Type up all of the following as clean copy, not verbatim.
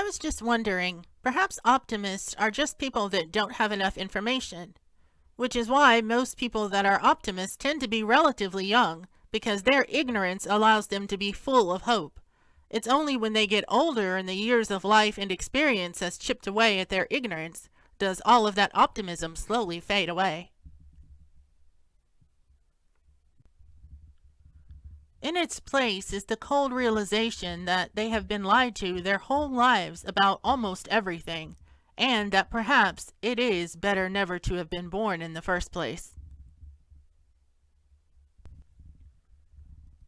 I was just wondering, perhaps optimists are just people that don't have enough information, which is why most people that are optimists tend to be relatively young, because their ignorance allows them to be full of hope. It's only when they get older and the years of life and experience has chipped away at their ignorance does all of that optimism slowly fade away. In its place is the cold realization that they have been lied to their whole lives about almost everything, and that perhaps it is better never to have been born in the first place.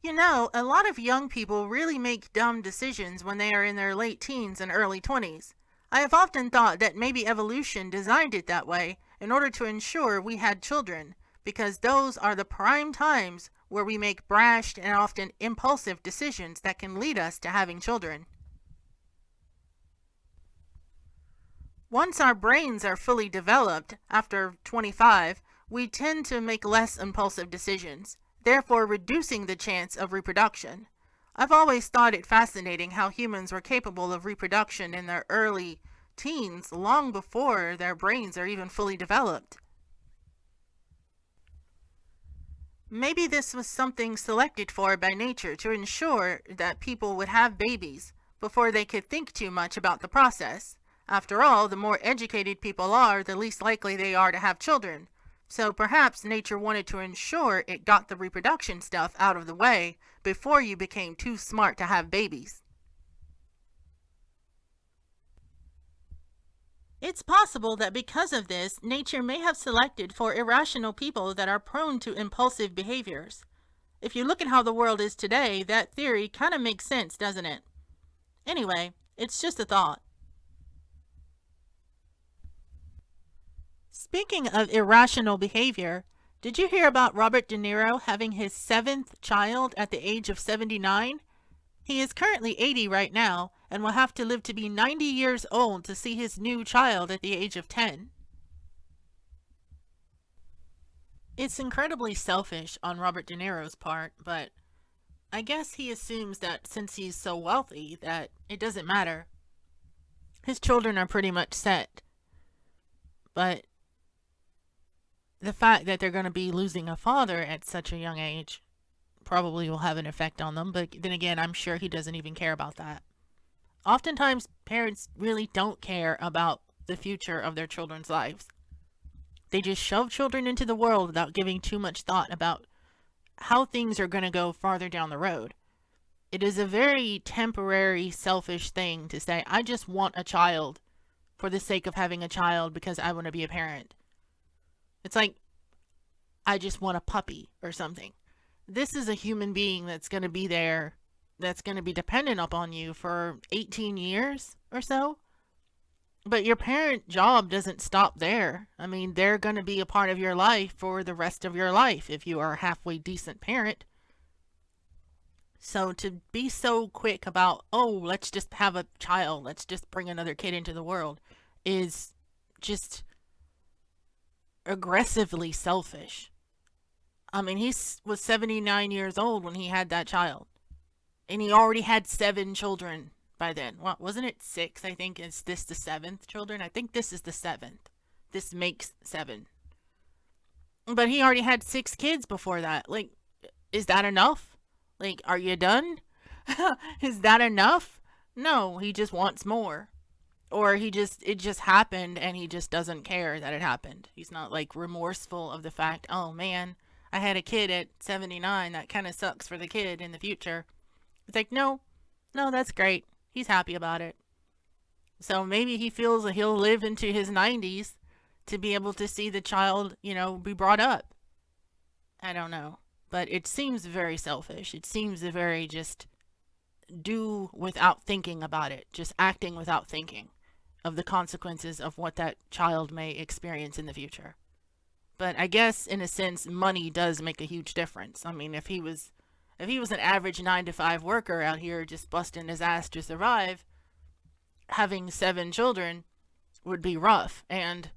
You know, a lot of young people really make dumb decisions when they are in their late teens and early 20s. I have often thought that maybe evolution designed it that way in order to ensure we had children, because those are the prime times where we make brash and often impulsive decisions that can lead us to having children. Once our brains are fully developed, after 25, we tend to make less impulsive decisions, therefore reducing the chance of reproduction. I've always thought it fascinating how humans were capable of reproduction in their early teens long before their brains are even fully developed. Maybe this was something selected for by nature to ensure that people would have babies before they could think too much about the process. After all, the more educated people are, the least likely they are to have children. So perhaps nature wanted to ensure it got the reproduction stuff out of the way before you became too smart to have babies. It's possible that because of this, nature may have selected for irrational people that are prone to impulsive behaviors. If you look at how the world is today, that theory kind of makes sense, doesn't it? Anyway, it's just a thought. Speaking of irrational behavior, did you hear about Robert De Niro having his 7th child at the age of 79? He is currently 80 right now and will have to live to be 90 years old to see his new child at the age of 10. It's incredibly selfish on Robert De Niro's part, but I guess he assumes that since he's so wealthy that it doesn't matter. His children are pretty much set. But the fact that they're going to be losing a father at such a young age probably will have an effect on them, but then again, I'm sure he doesn't even care about that. Oftentimes, parents really don't care about the future of their children's lives. They just shove children into the world without giving too much thought about how things are going to go farther down the road. It is a very temporary, selfish thing to say, I just want a child for the sake of having a child because I want to be a parent. It's like, I just want a puppy or something. This is a human being that's going to be there, that's going to be dependent upon you for 18 years or so. But your parent job doesn't stop there. I mean, they're going to be a part of your life for the rest of your life if you are a halfway decent parent. So to be so quick about, oh, let's just have a child, let's just bring another kid into the world, is just aggressively selfish. I mean, he was 79 years old when he had that child. And he already had 7 children by then. Well, wasn't it 6? I think. Is this the 7th children? I think this is the 7th. This makes 7. But he already had 6 kids before that. Like, is that enough? Like, are you done? Is that enough? No, he just wants more. Or it just happened and he just doesn't care that it happened. He's not like remorseful of the fact, oh man, I had a kid at 79. That kind of sucks for the kid in the future. It's like, no, that's great. He's happy about it. So maybe he feels that he'll live into his 90s to be able to see the child, be brought up. I don't know. But it seems very selfish. It seems very just do without thinking about it. Just acting without thinking of the consequences of what that child may experience in the future. But I guess, in a sense, money does make a huge difference. I mean, if he was an average 9-to-5 worker out here just busting his ass to survive, having 7 children would be rough. And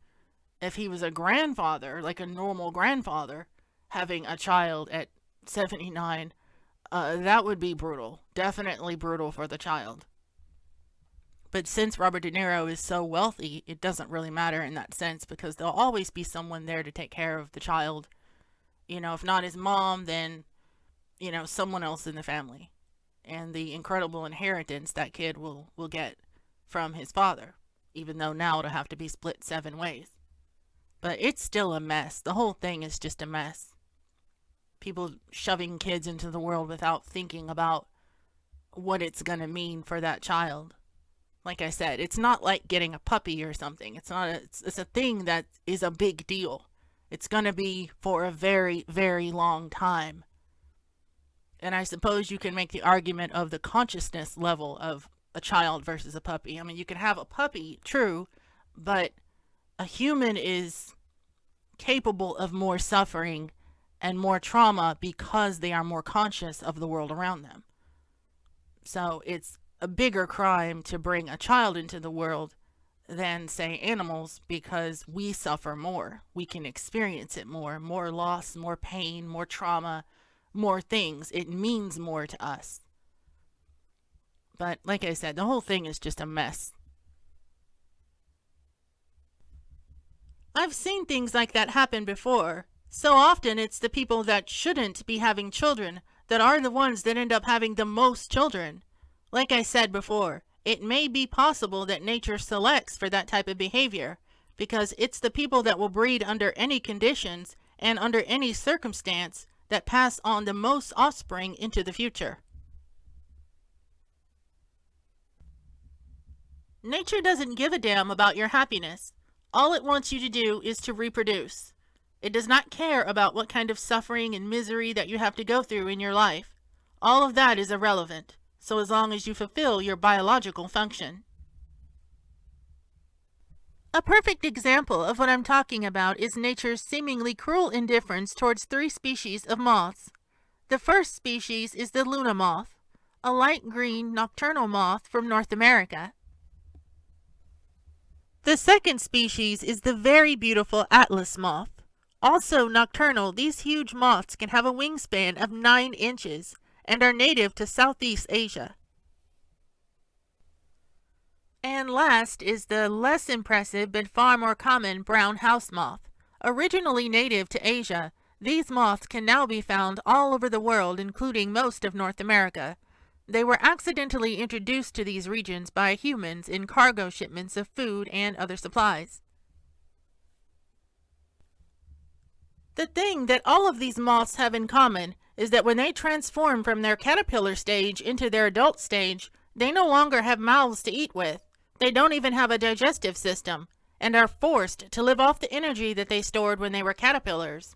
if he was a grandfather, like a normal grandfather, having a child at 79, that would be brutal. Definitely brutal for the child. But since Robert De Niro is so wealthy, it doesn't really matter in that sense because there'll always be someone there to take care of the child. If not his mom, then, someone else in the family. And the incredible inheritance that kid will get from his father, even though now it'll have to be split 7 ways. But it's still a mess. The whole thing is just a mess. People shoving kids into the world without thinking about what it's going to mean for that child. Like I said, it's not like getting a puppy or something. It's a thing that is a big deal. It's going to be for a very, very long time. And I suppose you can make the argument of the consciousness level of a child versus a puppy. I mean, you can have a puppy, true, but a human is capable of more suffering and more trauma because they are more conscious of the world around them. So it's a bigger crime to bring a child into the world than, say, animals, because we suffer more. We can experience it more loss, more pain, more trauma, more things. It means more to us. But like I said, the whole thing is just a mess. I've seen things like that happen before. So often it's the people that shouldn't be having children that are the ones that end up having the most children. Like I said before, it may be possible that nature selects for that type of behavior because it's the people that will breed under any conditions and under any circumstance that pass on the most offspring into the future. Nature doesn't give a damn about your happiness. All it wants you to do is to reproduce. It does not care about what kind of suffering and misery that you have to go through in your life. All of that is irrelevant, so as long as you fulfill your biological function. A perfect example of what I'm talking about is nature's seemingly cruel indifference towards 3 species of moths. The first species is the Luna moth, a light green nocturnal moth from North America. The second species is the very beautiful Atlas moth. Also nocturnal, these huge moths can have a wingspan of 9 inches and are native to Southeast Asia. And last is the less impressive but far more common brown house moth. Originally native to Asia, these moths can now be found all over the world, including most of North America. They were accidentally introduced to these regions by humans in cargo shipments of food and other supplies. The thing that all of these moths have in common is that when they transform from their caterpillar stage into their adult stage, they no longer have mouths to eat with. They don't even have a digestive system, and are forced to live off the energy that they stored when they were caterpillars.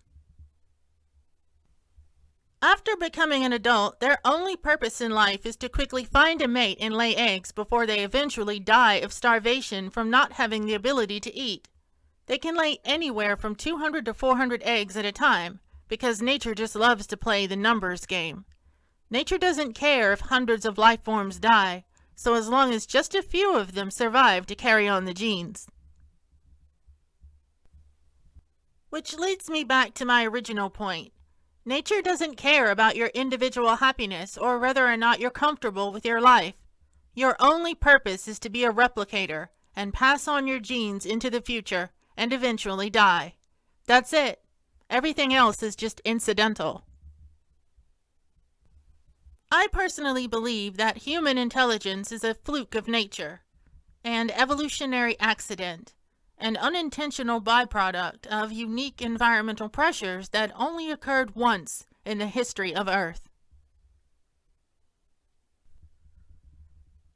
After becoming an adult, their only purpose in life is to quickly find a mate and lay eggs before they eventually die of starvation from not having the ability to eat. They can lay anywhere from 200 to 400 eggs at a time, because nature just loves to play the numbers game. Nature doesn't care if hundreds of life forms die, so as long as just a few of them survive to carry on the genes. Which leads me back to my original point. Nature doesn't care about your individual happiness or whether or not you're comfortable with your life. Your only purpose is to be a replicator and pass on your genes into the future and eventually die. That's it. Everything else is just incidental. I personally believe that human intelligence is a fluke of nature, an evolutionary accident, an unintentional byproduct of unique environmental pressures that only occurred once in the history of Earth.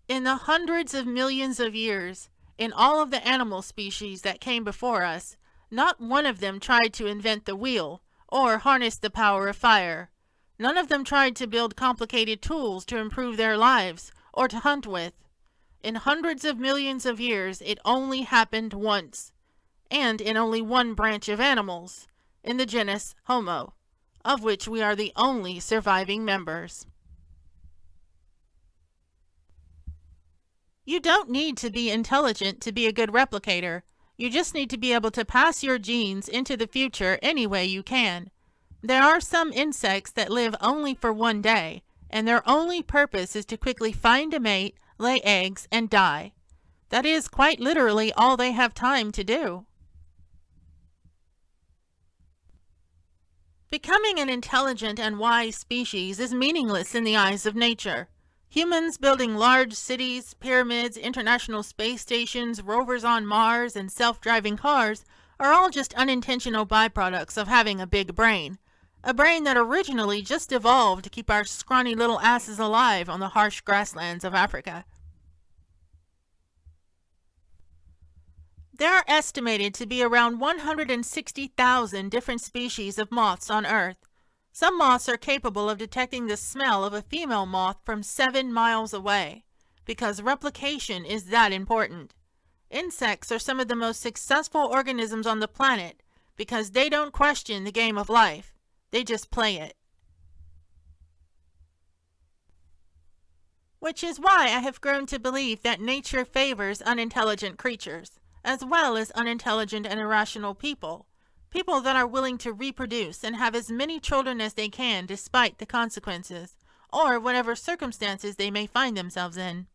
In the hundreds of millions of years, in all of the animal species that came before us, not one of them tried to invent the wheel or harness the power of fire. None of them tried to build complicated tools to improve their lives or to hunt with. In hundreds of millions of years, it only happened once, and in only one branch of animals, in the genus Homo, of which we are the only surviving members. You don't need to be intelligent to be a good replicator. You just need to be able to pass your genes into the future any way you can. There are some insects that live only for one day, and their only purpose is to quickly find a mate, lay eggs, and die. That is quite literally all they have time to do. Becoming an intelligent and wise species is meaningless in the eyes of nature. Humans building large cities, pyramids, international space stations, rovers on Mars, and self-driving cars are all just unintentional byproducts of having a big brain. A brain that originally just evolved to keep our scrawny little asses alive on the harsh grasslands of Africa. There are estimated to be around 160,000 different species of moths on Earth. Some moths are capable of detecting the smell of a female moth from 7 miles away, because replication is that important. Insects are some of the most successful organisms on the planet because they don't question the game of life, they just play it. Which is why I have grown to believe that nature favors unintelligent creatures, as well as unintelligent and irrational people. People that are willing to reproduce and have as many children as they can despite the consequences, or whatever circumstances they may find themselves in.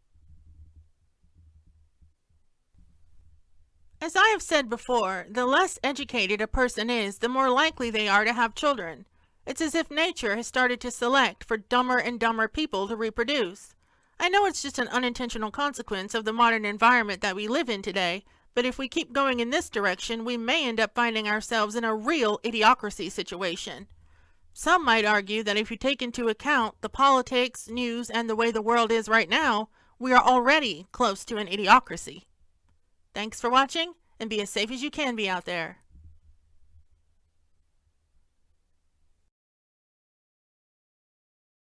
As I have said before, the less educated a person is, the more likely they are to have children. It's as if nature has started to select for dumber and dumber people to reproduce. I know it's just an unintentional consequence of the modern environment that we live in today, but if we keep going in this direction, we may end up finding ourselves in a real idiocracy situation. Some might argue that if you take into account the politics, news, and the way the world is right now, we are already close to an idiocracy. Thanks for watching, and be as safe as you can be out there.